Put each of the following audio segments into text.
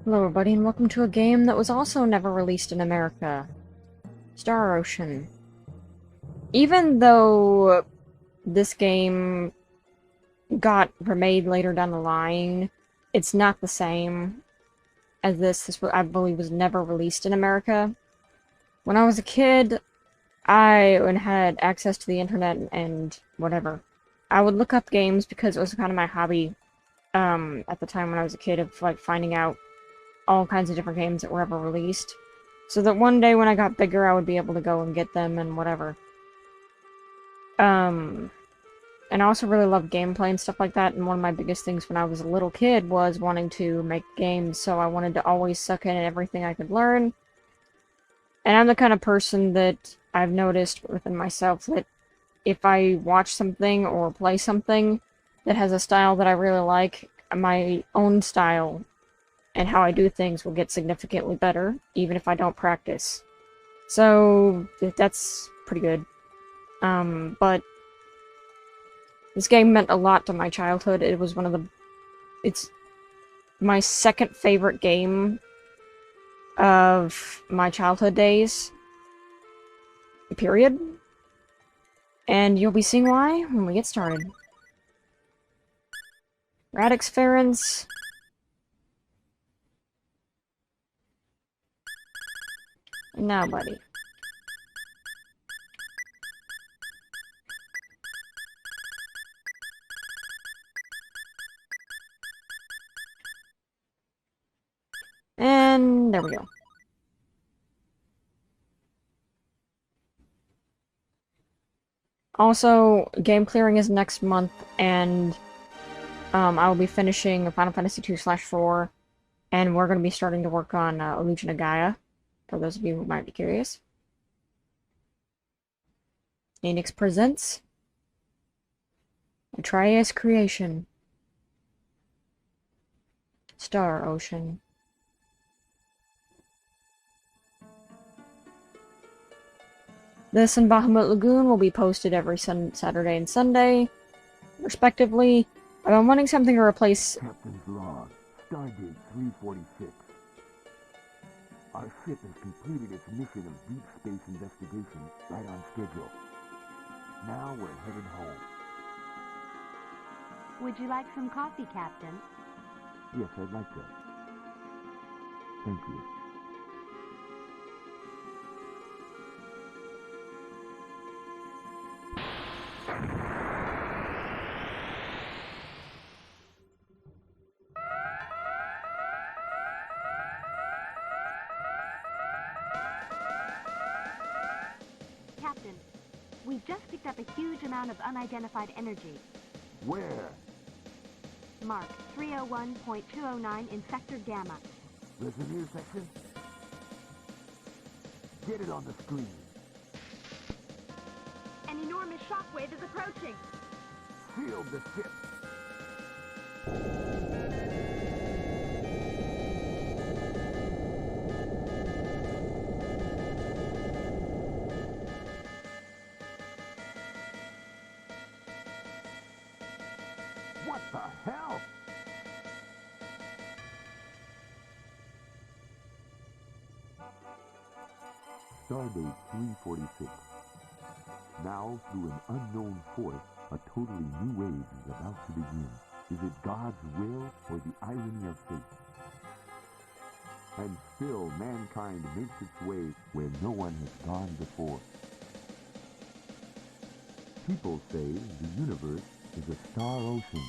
Hello everybody and welcome to a game that was also never released in America. Star Ocean. Even though this game got remade later down the line, it's not the same as this. This, I believe, was never released in America. When I was a kid, I had access to the internet and whatever. I would look up games because it was kind of my hobby at the time when I was a kid, of like finding out all kinds of different games that were ever released, so that one day when I got bigger, I would be able to go and get them and whatever. And I also really loved gameplay and stuff like that, and one of my biggest things when I was a little kid was wanting to make games, so I wanted to always suck in everything I could learn. And I'm the kind of person that I've noticed within myself that if I watch something or play something that has a style that I really like, my own style and how I do things will get significantly better, even if I don't practice. So, that's pretty good. But this game meant a lot to my childhood. It was it's my second favorite game of my childhood days. Period. And you'll be seeing why when we get started. Radix Ferens. Now, buddy. And there we go. Also, game clearing is next month, and I will be finishing Final Fantasy II/4, and we're going to be starting to work on Illusion of Gaia, for those of you who might be curious. Enix presents Atreus Creation. Star Ocean. This and Bahamut Lagoon will be posted every Saturday and Sunday, respectively. I've been wanting something to replace... Captain's log, Stardate 346. Our ship has completed its mission of deep space investigation right on schedule. Now we're headed home. Would you like some coffee, Captain? Yes, I'd like that. Thank you. Captain, we've just picked up a huge amount of unidentified energy. Where? Mark 301.209 in Sector Gamma. There's an intersection? Get it on the screen. An enormous shockwave is approaching. Shield the ship. What the hell? Stardate 346. Now, through an unknown force, a totally new age is about to begin. Is it God's will or the irony of fate? And still, mankind makes its way where no one has gone before. People say the universe is a star ocean.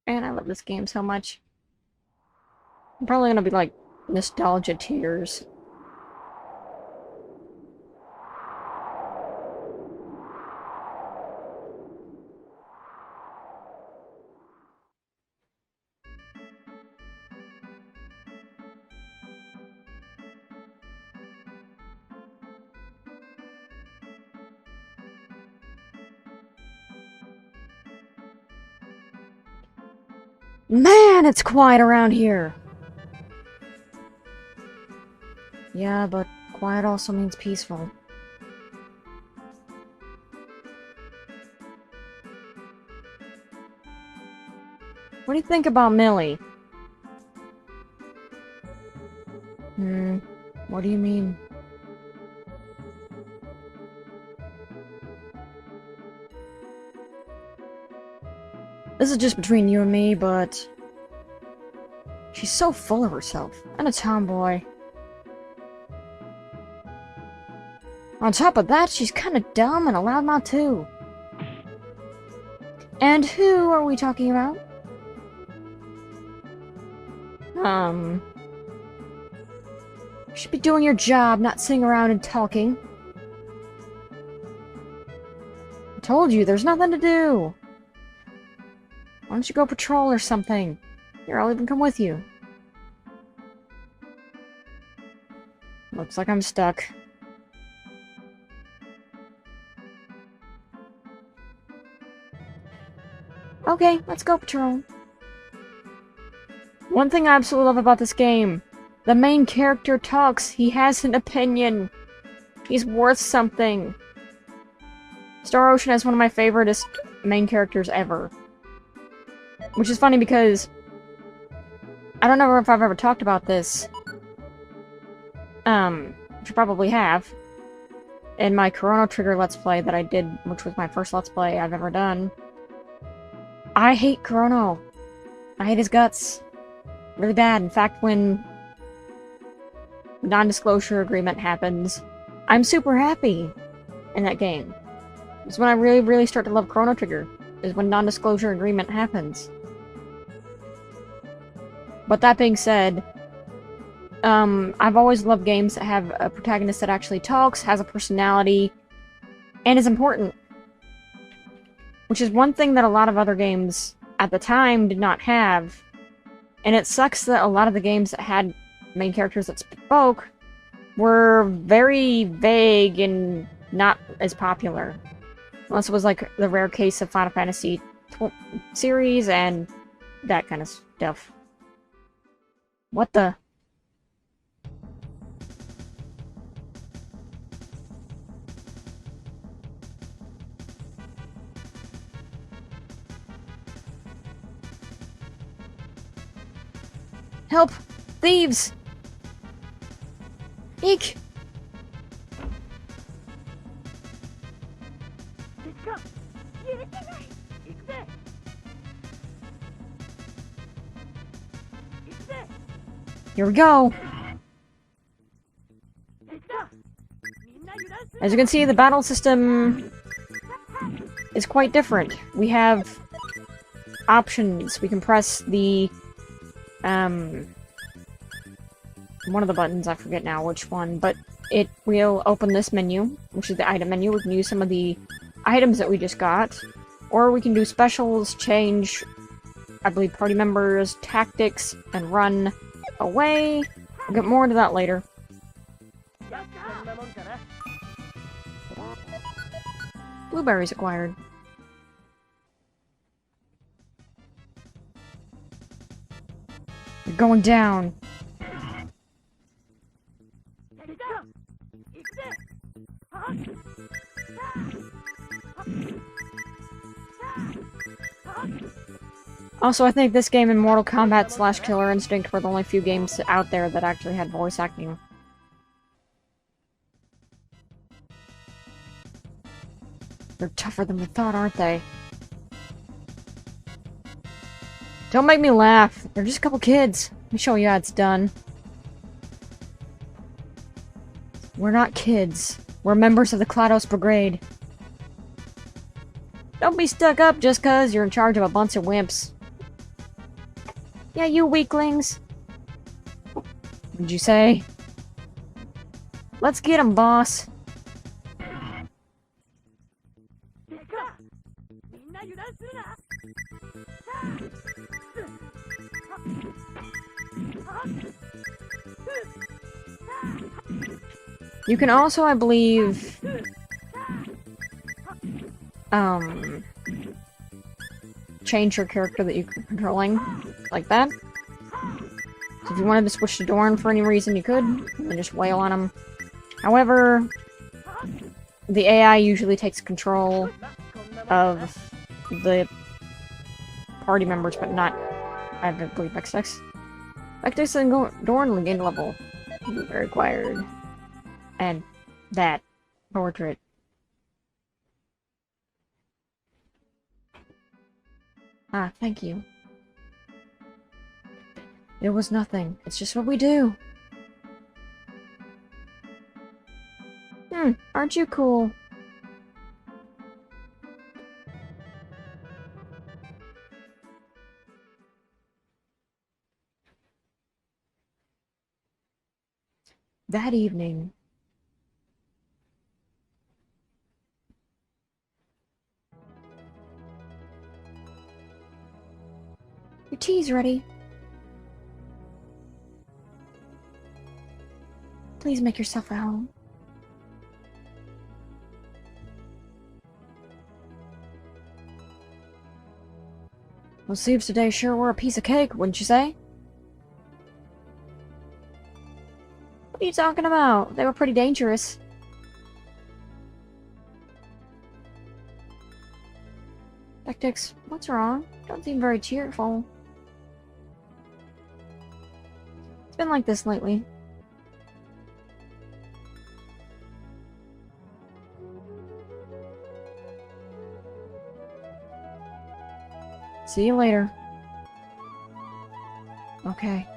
And I love this game so much. I'm probably gonna be like nostalgia tears. Man, it's quiet around here! Yeah, but quiet also means peaceful. What do you think about Millie? What do you mean? This is just between you and me, but... she's so full of herself. And a tomboy. On top of that, she's kinda dumb and a loudmouth too. And who are we talking about? You should be doing your job, not sitting around and talking. I told you, there's nothing to do. Why don't you go patrol or something? Here, I'll even come with you. Looks like I'm stuck. Okay, let's go patrol. One thing I absolutely love about this game. The main character talks. He has an opinion. He's worth something. Star Ocean has one of my favoriteest main characters ever. Which is funny because... I don't know if I've ever talked about this. Which I probably have. In my Chrono Trigger Let's Play that I did, which was my first Let's Play I've ever done. I hate Chrono. I hate his guts. Really bad. In fact, when non-disclosure agreement happens, I'm super happy in that game. It's when I really, really start to love Chrono Trigger, is when non-disclosure agreement happens. But that being said, I've always loved games that have a protagonist that actually talks, has a personality, and is important. Which is one thing that a lot of other games at the time did not have. And it sucks that a lot of the games that had main characters that spoke were very vague and not as popular. Unless it was like the rare case of Final Fantasy series and that kind of stuff. What the? Help! Thieves! Eek! Here we go! As you can see, the battle system is quite different. We have options. We can press the one of the buttons, I forget now which one, but it will open this menu, which is the item menu. We can use some of the items that we just got, or we can do specials, change, I believe, party members, tactics, and run away. We'll get more into that later. Blueberries acquired. You're going down. Also, I think this game and Mortal Kombat / Killer Instinct were the only few games out there that actually had voice acting. They're tougher than we thought, aren't they? Don't make me laugh. They're just a couple kids. Let me show you how it's done. We're not kids. We're members of the GLaDOS Brigade. Don't be stuck up just cause you're in charge of a bunch of wimps. Yeah, you weaklings. What'd you say? Let's get 'em, boss. You can also, I believe, change your character that you're controlling, like that. So if you wanted to switch to Dorn for any reason, you could, and then just wail on him. However, the AI usually takes control of the party members, but not I believe Vectix. Vectix and Dorn gained level. Very required. And that portrait. Ah, thank you. It was nothing. It's just what we do. Aren't you cool? That evening... Your tea's ready. Please make yourself at home. Well, sleeves today sure were a piece of cake, wouldn't you say? What are you talking about? They were pretty dangerous. Vectix, what's wrong? Don't seem very cheerful. It's been like this lately. See you later. Okay.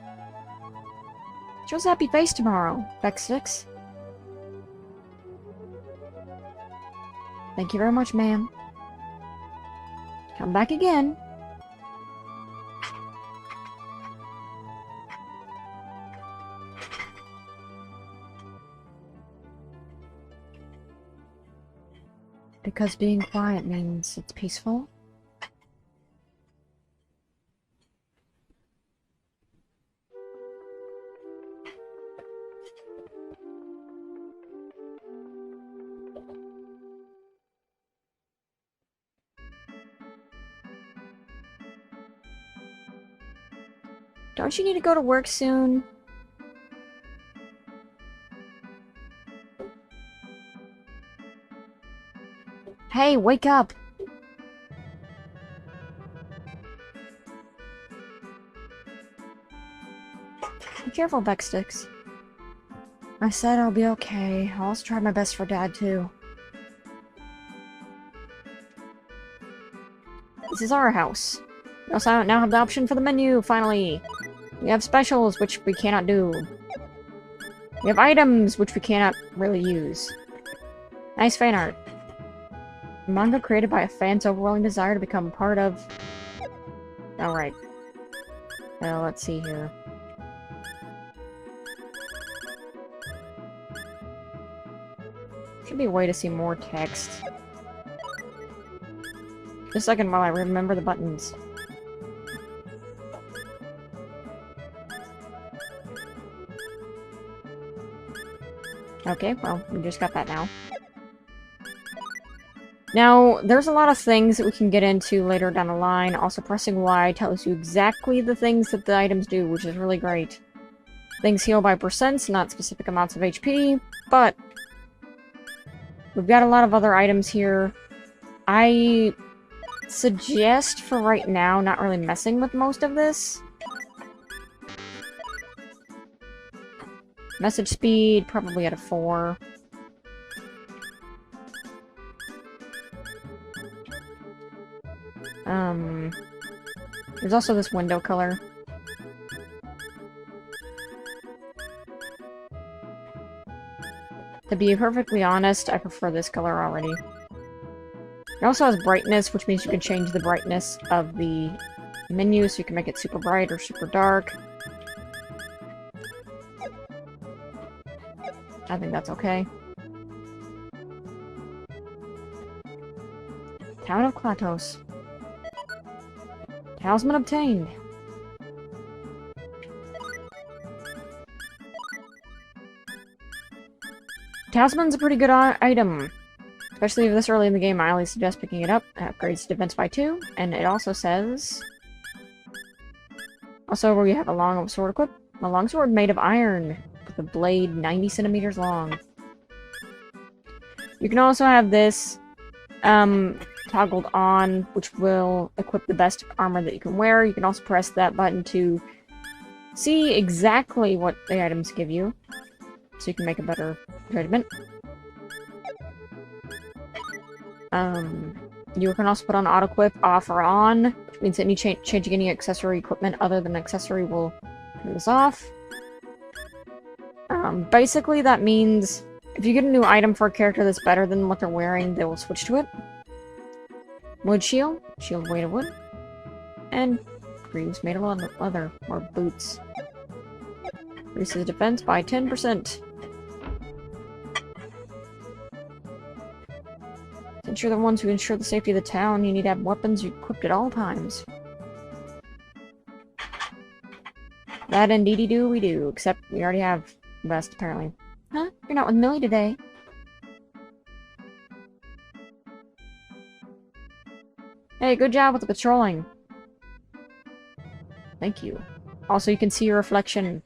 Show us a happy face tomorrow, Vectix. Thank you very much, ma'am. Come back again. Because being quiet means it's peaceful? Don't you need to go to work soon? Hey, wake up! Be careful, Vectix. I said I'll be okay. I'll also try my best for Dad, too. This is our house. We also now have the option for the menu, finally! We have specials, which we cannot do. We have items, which we cannot really use. Nice fan art. A manga created by a fan's overwhelming desire to become part of... Alright. Let's see here. Should be a way to see more text. Just a second while I remember the buttons. Okay, well, we just got that now. Now, there's a lot of things that we can get into later down the line. Also, pressing Y tells you exactly the things that the items do, which is really great. Things heal by percents, not specific amounts of HP, but we've got a lot of other items here. I suggest, for right now, not really messing with most of this. Message speed, probably at a 4. There's also this window color. To be perfectly honest, I prefer this color already. It also has brightness, which means you can change the brightness of the menu, so you can make it super bright or super dark. I think that's okay. Town of Klatos. Talisman obtained. Talisman's a pretty good item. Especially this early in the game, I highly suggest picking it up. It upgrades defense by 2, and it also says... Also, where you have a long sword equip. A long sword made of iron, with a blade 90 centimeters long. You can also have this, toggled on, which will equip the best armor that you can wear. You can also press that button to see exactly what the items give you, so you can make a better judgment. You can also put on auto-equip off or on, which means any changing any accessory equipment other than accessory will turn this off. Basically that means if you get a new item for a character that's better than what they're wearing, they will switch to it. Wood shield, shield made of wood, and greaves made of leather, or boots. Increases defense by 10%. Since you're the ones who ensure the safety of the town, you need to have weapons equipped at all times. That indeedy do we do, except we already have the best, apparently. Huh? You're not with Millie today. Hey, good job with the patrolling. Thank you. Also, you can see your reflection,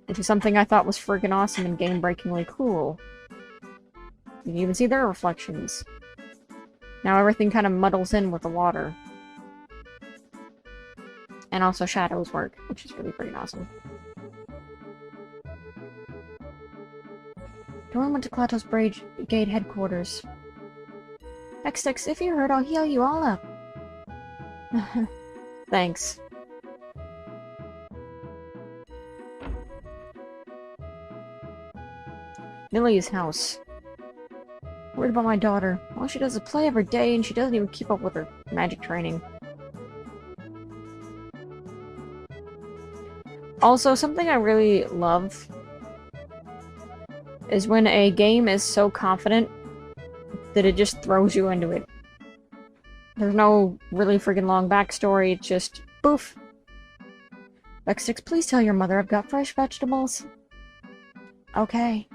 which is something I thought was freaking awesome and game-breakingly cool. You can even see their reflections. Now everything kind of muddles in with the water. And also shadows work, which is really pretty awesome. Dorn went to Klato's Brigade headquarters. X6, if you're hurt, I'll heal you all up. Thanks. Millie's house. Worried about my daughter. All she does is play every day, and she doesn't even keep up with her magic training. Also, something I really love is when a game is so confident that it just throws you into it. There's no really freaking long backstory, it's just poof. X6, please tell your mother I've got fresh vegetables. Okay.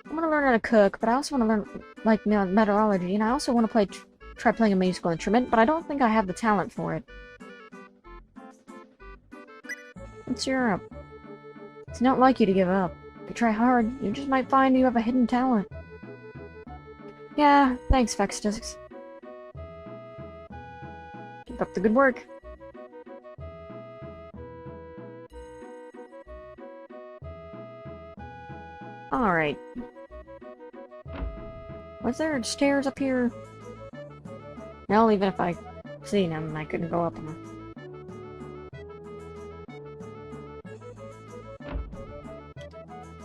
I want to learn how to cook, but I also want to learn, like, meteorology, and I also want to try playing a musical instrument, but I don't think I have the talent for it. It's Europe. It's not like you to give up. If you try hard, you just might find you have a hidden talent. Yeah, thanks, Vextus. Keep up the good work. Alright. Was there stairs up here? Well, even if I seen them, I couldn't go up them.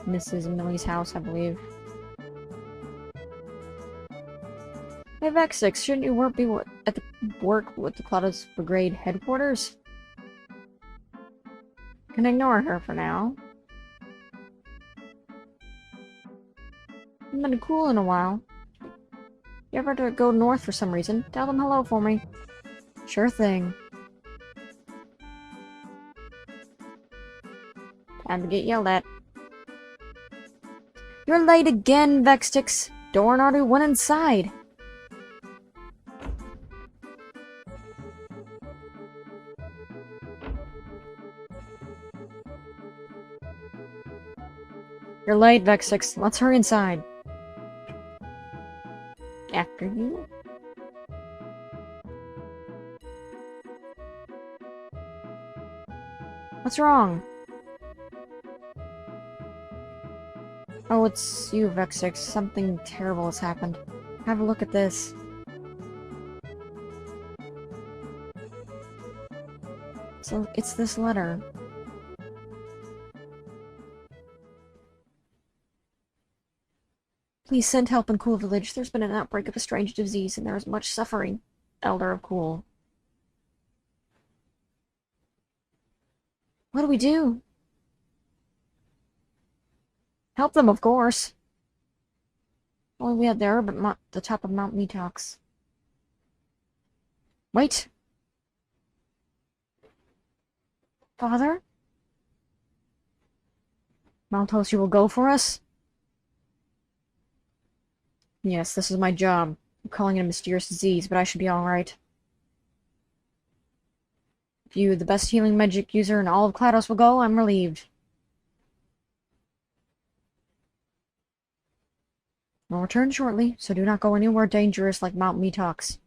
Mrs. Millie's house, I believe. Hey, Vexix, shouldn't you work at the work with the Klato's Brigade headquarters? Can ignore her for now. I've been cool in a while. You ever to go north for some reason, tell them hello for me. Sure thing. Time to get yelled at. You're late again, Vextix. Dorn already went inside. You're late, Vextix. Let's hurry inside. After you. What's wrong? Oh, it's you, Vexix. Something terrible has happened. Have a look at this. So, it's this letter. Please send help in Cool Village. There's been an outbreak of a strange disease, and there is much suffering. Elder of Cool. What do we do? Help them, of course. Only we had the herb at the top of Mount Metox. Wait. Father? Maltos, you will go for us? Yes, this is my job. I'm calling it a mysterious disease, but I should be alright. If you, the best healing magic user in all of GLaDOS, will go, I'm relieved. I'll return shortly, so do not go anywhere dangerous like Mount Metox.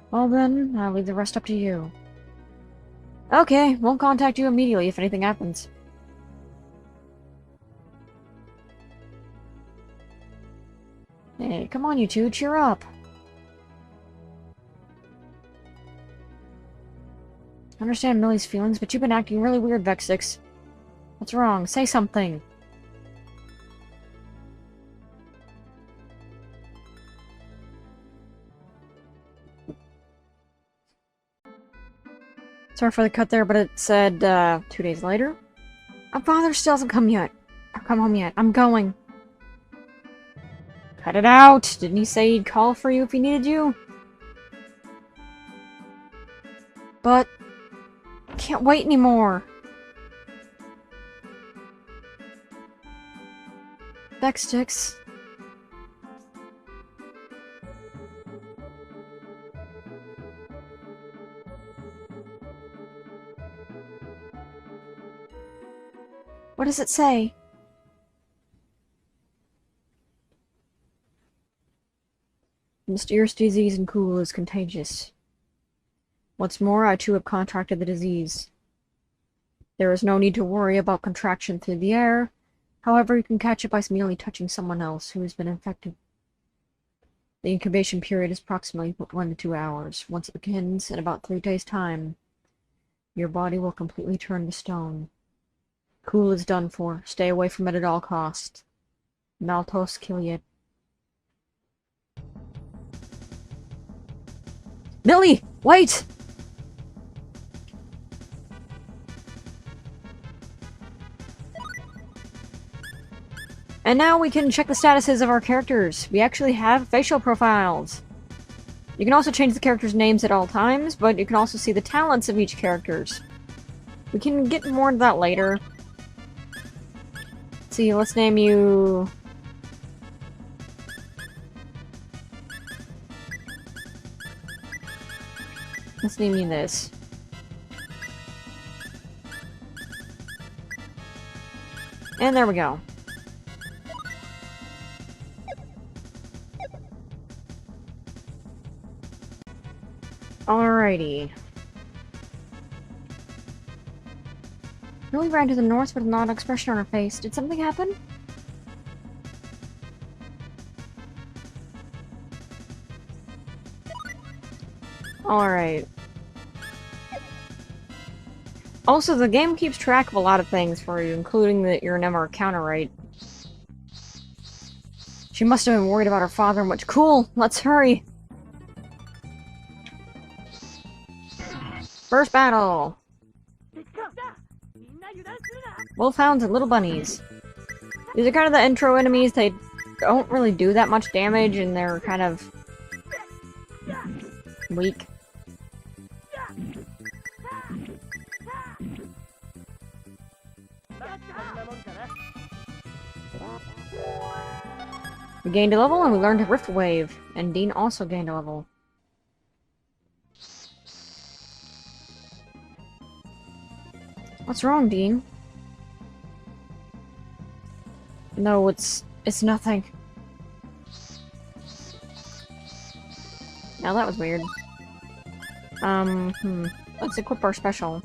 Well then, I'll leave the rest up to you. Okay, won't contact you immediately if anything happens. Hey, come on you two, cheer up. I understand Millie's feelings, but you've been acting really weird, Vexix. What's wrong? Say something. Sorry for the cut there, but it said, 2 days later. My father still hasn't come home yet. I'm going. Cut it out! Didn't he say he'd call for you if he needed you? But... I can't wait anymore. Vexix. What does it say? The mysterious disease in Cool is contagious. What's more, I too have contracted the disease. There is no need to worry about contraction through the air. However, you can catch it by merely touching someone else who has been infected. The incubation period is approximately 1 to 2 hours. Once it begins, in about 3 days' time, your body will completely turn to stone. Cool is done for. Stay away from it at all costs. Maltos Kiliet. Millie! Wait! And now we can check the statuses of our characters. We actually have facial profiles. You can also change the characters' names at all times, but you can also see the talents of each characters. We can get more into that later. Let's see, let's name you... Let's name you this. And there we go. Alrighty. Millie ran to the north with an odd expression on her face. Did something happen? Alright. Also, the game keeps track of a lot of things for you, including that you're never a counter right. She must have been worried about her father and what— Cool! Let's hurry! First battle! Wolfhounds and little bunnies. These are kind of the intro enemies. They don't really do that much damage and they're kind of weak. We gained a level and we learned Rift Wave, and Dean also gained a level. What's wrong, Dean? No, it's nothing. Now that was weird. Let's equip our special.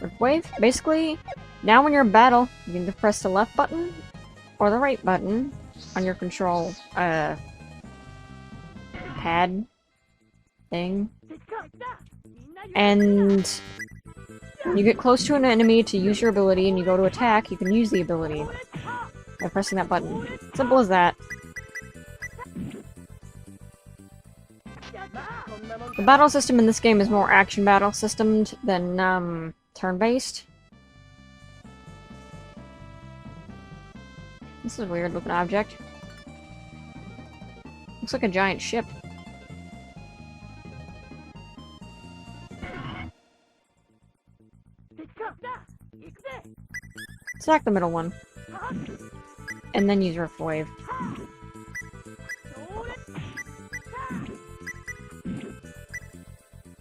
Rift Wave? Basically, now when you're in battle, you can either press the left button or the right button on your control, pad thing. And when you get close to an enemy to use your ability and you go to attack, you can use the ability by pressing that button. Simple as that. The battle system in this game is more action battle systemed than, turn-based. This is a weird looking object. Looks like a giant ship. Select the middle one. And then use Rift Wave.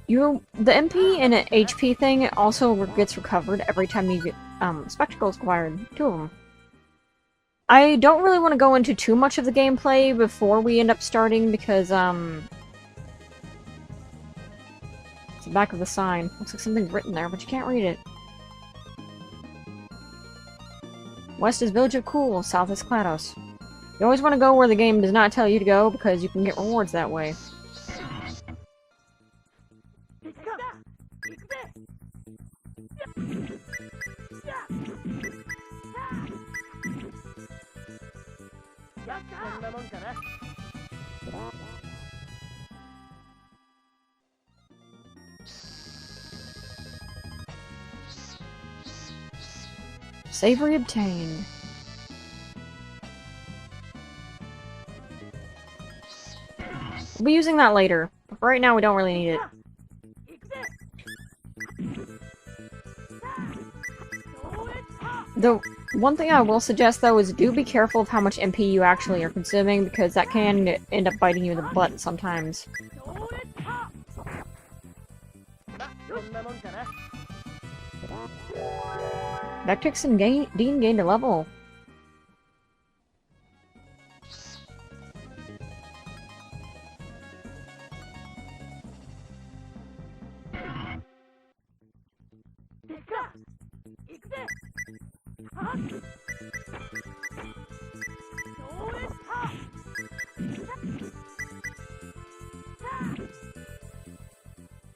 The MP and HP thing also gets recovered every time you get spectacles acquired. 2 of them. I don't really want to go into too much of the gameplay before we end up starting because it's the back of the sign. Looks like something's written there, but you can't read it. West is Village of Cool, south is GLaDOS. You always want to go where the game does not tell you to go because you can get rewards that way. Savory obtained. We'll be using that later, but for right now we don't really need it. The one thing I will suggest though is do be careful of how much MP you actually are consuming because that can end up biting you in the butt sometimes. Vectix and Dean gained a level.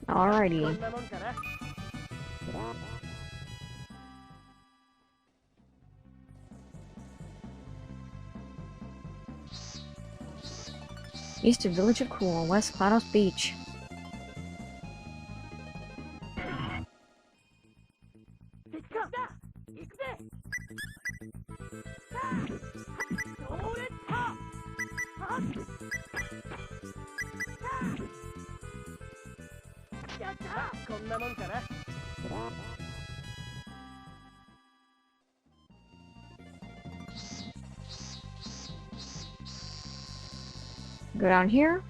Alrighty. East of Village of Cool, west GLaDOS Beach. Go down here.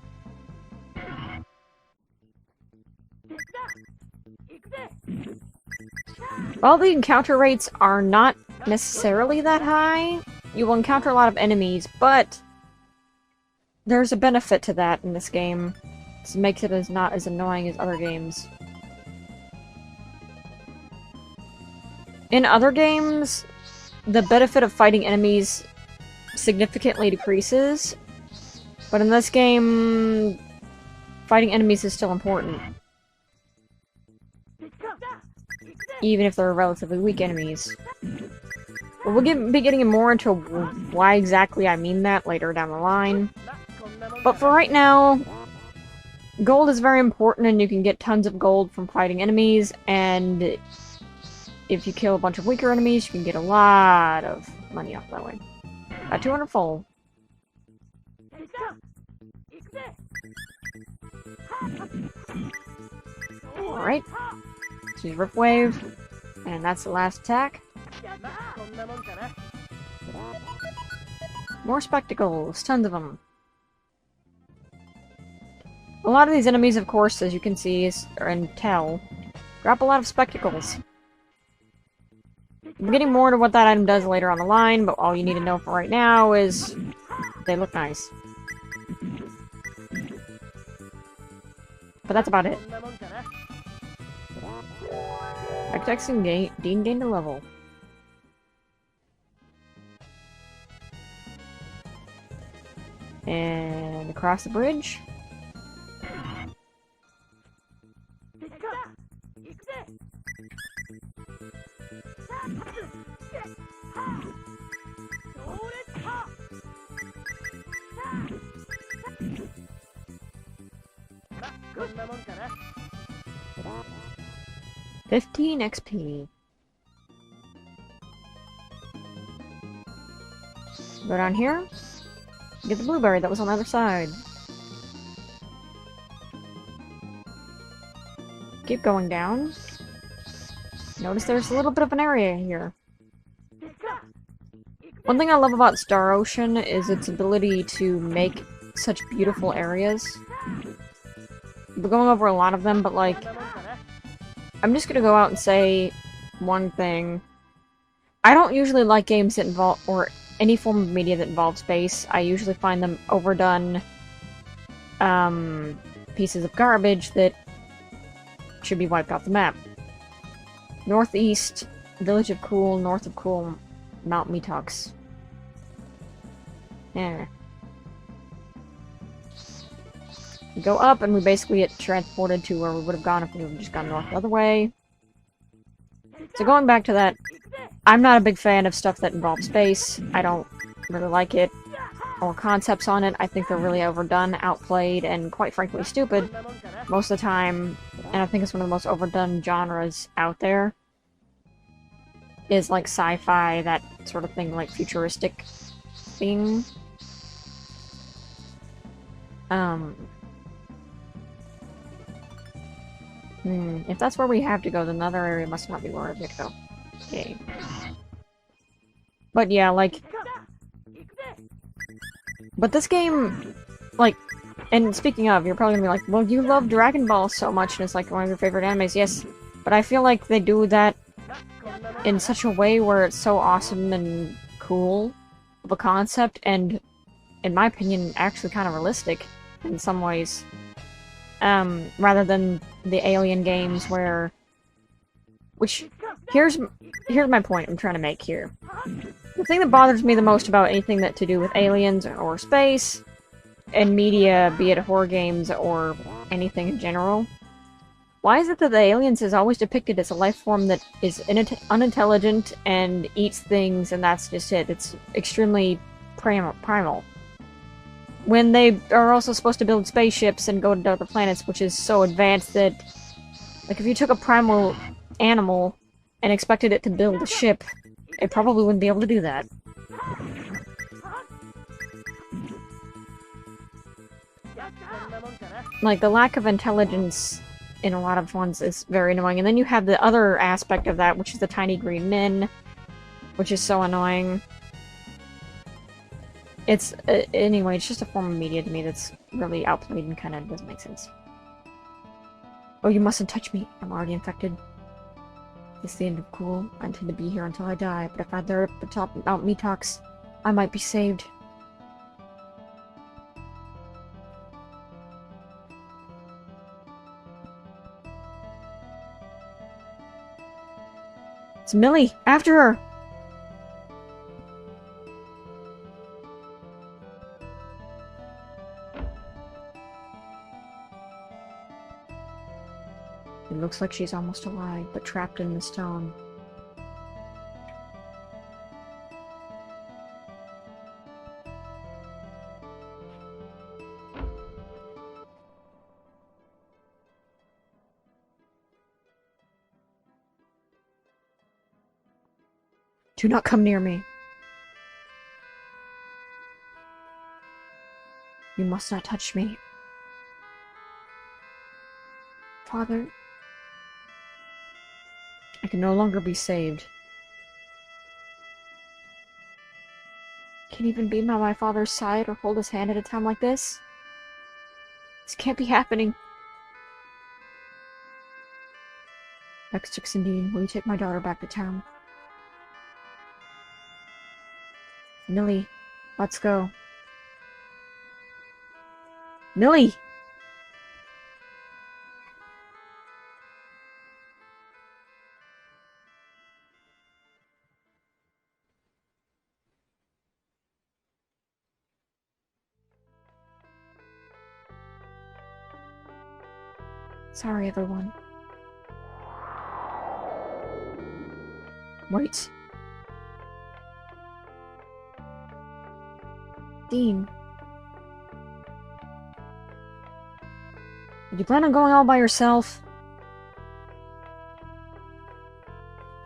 While the encounter rates are not necessarily that high, you will encounter a lot of enemies, but there's a benefit to that in this game. This makes it not as annoying as other games. In other games, the benefit of fighting enemies significantly decreases, but in this game, fighting enemies is still important. Even if they're relatively weak enemies. But we'll be getting more into why exactly I mean that later down the line. But for right now, gold is very important and you can get tons of gold from fighting enemies, and if you kill a bunch of weaker enemies, you can get a lot of money off that way. Got 200 full. Alright. Let's use Rift Wave. And that's the last attack. More spectacles. Tons of them. A lot of these enemies, of course, as you can see and tell, drop a lot of spectacles. I'm getting more to what that item does later on the line, but all you need to know for right now is they look nice. But that's about it. Vectix and Dean gained a level. And across the bridge. Good. 15 XP. Go down here. Get the blueberry that was on the other side. Keep going down. Notice there's a little bit of an area here. One thing I love about Star Ocean is its ability to make such beautiful areas. We're going over a lot of them, but like, I'm just gonna go out and say one thing. I don't usually like games that involve, or any form of media that involves space. I usually find them overdone, pieces of garbage that should be wiped off the map. Northeast, Village of Cool, north of Cool, Mount Metox. Yeah. We go up and we basically get transported to where we would have gone if we would have just gone north the other way. So going back to that, I'm not a big fan of stuff that involves space. I don't really like it. Or concepts on it. I think they're really overdone, outplayed, and quite frankly stupid most of the time. And I think it's one of the most overdone genres out there. Is like sci-fi, that sort of thing, like futuristic thing. If that's where we have to go, then another area must not be where we have to go. Okay. But yeah, like... But this game, like... And speaking of, you're probably gonna be like, well, you love Dragon Ball so much, and it's like one of your favorite animes. Yes, but I feel like they do that in such a way where it's so awesome and cool of a concept, and, in my opinion, actually kind of realistic in some ways. Rather than the Alien games where... Which, here's my point I'm trying to make here. The thing that bothers me the most about anything that to do with aliens or space, and media, be it horror games or anything in general, why is it that the aliens is always depicted as a life form that is unintelligent and eats things and that's just it? It's extremely primal. When they are also supposed to build spaceships and go to other planets, which is so advanced that... Like, if you took a primal animal and expected it to build a ship, it probably wouldn't be able to do that. Like, the lack of intelligence in a lot of ones is very annoying. And then you have the other aspect of that, which is the tiny green men, which is so annoying. It's, anyway, it's just a form of media to me that's really outplayed and kind of doesn't make sense. Oh, you mustn't touch me. I'm already infected. It's the end of Cool. I intend to be here until I die, but if I'm there at the top of Mount Metox, I might be saved. It's Millie! After her! It looks like she's almost alive, but trapped in the stone. Do not come near me. You must not touch me. Father... I can no longer be saved. Can't even be by my father's side or hold his hand at a time like this? This can't be happening. X6 will you take my daughter back to town? Millie, let's go. Millie! Sorry, everyone. Wait. Dean. You plan on going all by yourself?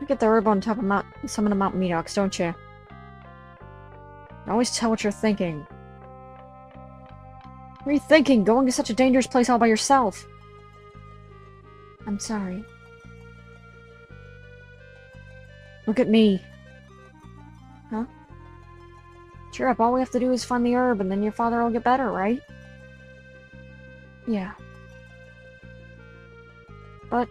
You get the herb on top of Summon of Mount Metox, don't you? I always tell what you're thinking. What are you thinking? Going to such a dangerous place all by yourself. I'm sorry. Look at me. Huh? Cheer up, all we have to do is find the herb and then your father will get better, right? Yeah. But...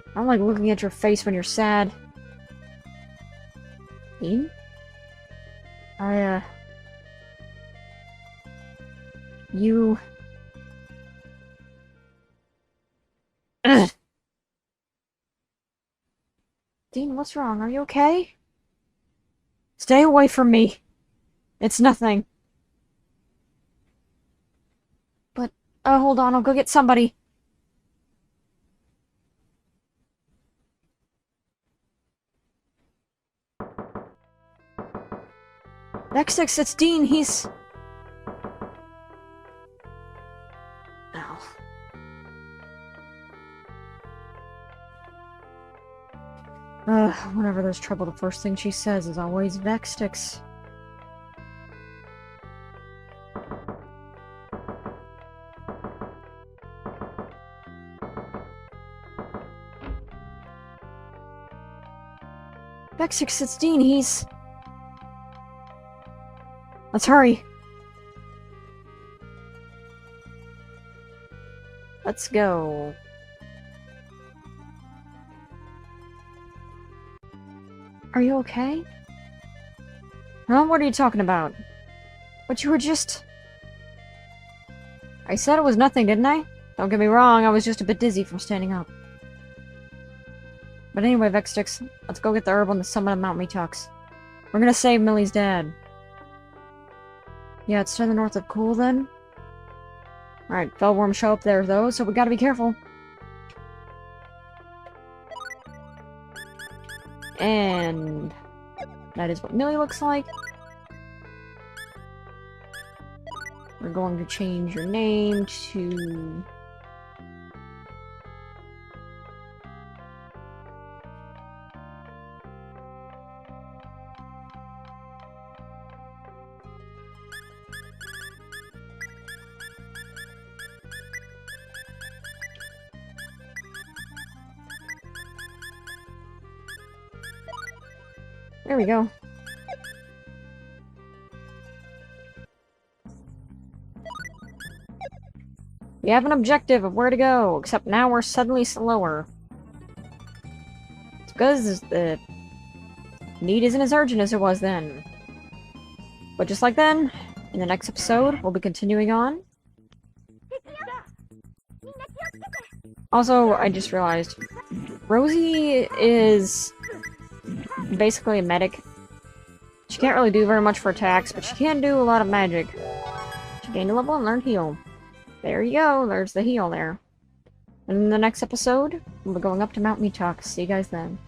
I don't like looking at your face when you're sad. Dean? You... Ugh. Dean, what's wrong? Are you okay? Stay away from me. It's nothing. But, hold on, I'll go get somebody. Vextix, it's Dean, he's... Ow. Whenever there's trouble, the first thing she says is always Vextix. Vextix, it's Dean, he's... Let's hurry. Let's go. Are you okay? Huh? What are you talking about? But you were just... I said it was nothing, didn't I? Don't get me wrong, I was just a bit dizzy from standing up. But anyway, Vextix, let's go get the herb on the summit of Mount Metox. We're gonna save Millie's dad. Yeah, it's to the north of Cool, then? Alright, Fellworm show up there, though, so we gotta be careful. And... that is what Millie looks like. We're going to change your name to... There we go. We have an objective of where to go, except now we're suddenly slower. It's because the need isn't as urgent as it was then. But just like then, in the next episode, we'll be continuing on. Also, I just realized, Rosie is basically a medic. She can't really do very much for attacks, but she can do a lot of magic. She gained a level and learned heal. There you go, there's the heal there. And in the next episode, we'll be going up to Mount Metox. See you guys then.